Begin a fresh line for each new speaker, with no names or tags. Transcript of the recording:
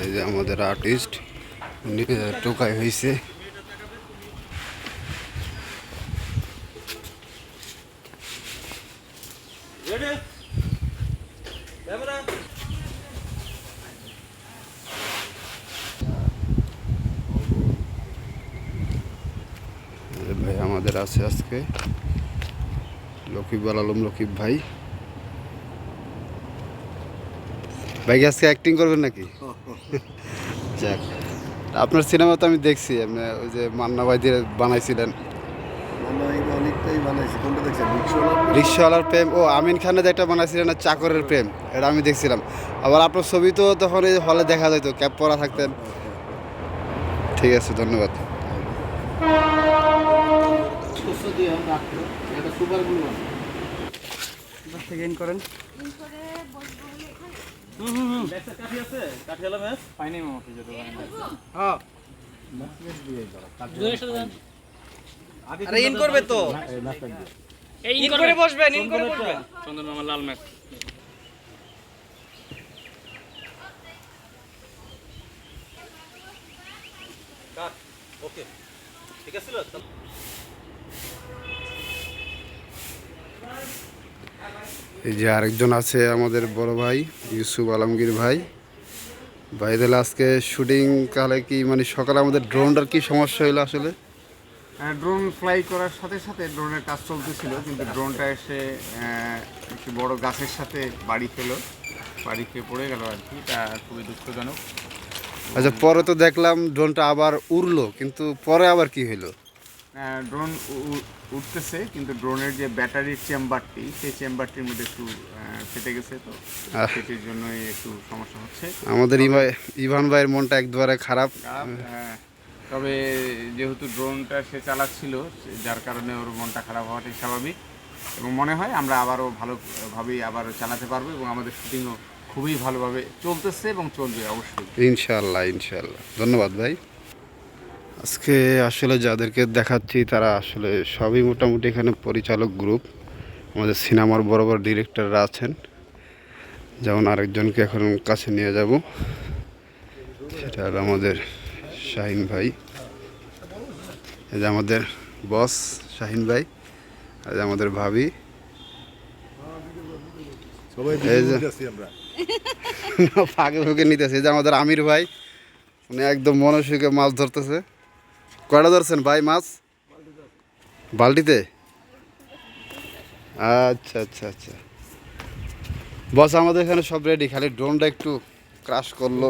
এই যে আমাদের আর্টিস্ট উনি টোকাই হয়েছে। ভাই আমাদের আছে আজকে লকিব আলম, লকিব ভাই। ভাই আজকে অ্যাক্টিং করবেন নাকি? যাক, আপনার সিনেমা তো আমি দেখছি, আপনি ওই যে মান্না ভাই দিয়ে বানাইছিলেন
অনেকটাই বানাইছি। কোনটা দেখছেন?
রিক্সাওয়ালার প্রেম। ও আমিন খানের যে একটা বানাইছিলেন না, চাকরের প্রেম, এটা আমি দেখছিলাম। আবার আপনার ছবি তো তখন এই হলে দেখা যেত, ক্যাপ পরা থাকতেন। ঠিক আছে, ধন্যবাদ।
করেন।
আরে ইন করবে তো, ইন করে বসবেন, ইন করে বসবেন। চন্দন মামা লাল ম্যাচ। ওকে, ঠিক আছে।
এই যে আরেকজন আছে আমাদের বড় ভাই ইউসুফ আলমগীর ভাই। ভাই তাহলে আজকে শুটিং কালে কি মানে সকালে আমাদের ড্রোনটার কি সমস্যা হলো আসলে?
ড্রোন ফ্লাই করার সাথে সাথে ড্রোনের কাজ চলতেছিল, কিন্তু ড্রোনটা এসে একটি বড় গাছের সাথে বাড়ি খেয়ে পড়ে গেল আর কি। এটা খুবই দুঃখজনক।
আচ্ছা, পরে তো দেখলাম ড্রোনটা আবার উড়লো, কিন্তু পরে আবার কি হলো?
ড্রোন উঠতেছে, কিন্তু ড্রোনের যে ব্যাটারির চেম্বারটি, সেই চেম্বারটির মধ্যে একটু ফেটে গেছে, তো সেটির জন্যই একটু সমস্যা হচ্ছে।
আমাদের ইভান ভাইয়ের মনটা একবারে খারাপ।
তবে যেহেতু ড্রোনটা সে চালাচ্ছিল, যার কারণে ওর মনটা খারাপ হওয়াটাই স্বাভাবিক, এবং মনে হয় আমরা আবারও ভালোভাবেই আবারও চালাতে পারবো, এবং আমাদের শুটিংও খুবই ভালোভাবে চলতেছে এবং চলবে অবশ্যই।
ইনশাআল্লাহ, ইনশাআল্লাহ, ধন্যবাদ ভাই। আজকে আসলে যাদেরকে দেখাচ্ছি তারা আসলে সবই মোটামুটি এখানে পরিচালক গ্রুপ। আমাদের সিনেমার বড় বড় ডিরেক্টররা আছেন, যেমন আরেকজনকে এখন কাছে নিয়ে যাব, সেটা হলো আমাদের শাহিন ভাই। এই যে আমাদের বস শাহিন ভাই, এই যে আমাদের ভাবি, এই যে ফাঁকে ফুঁকে নিতেছে। এই যে আমাদের আমির ভাই, উনি একদম মনসুখে মাছ ধরতেছে। কয়টা ধরছেন ভাই মাছ? বালতিতে? আচ্ছা আচ্ছা আচ্ছা। বস আমাদের এখানে সব রেডি, খালি ড্রোনটা একটু ক্রাশ করলো।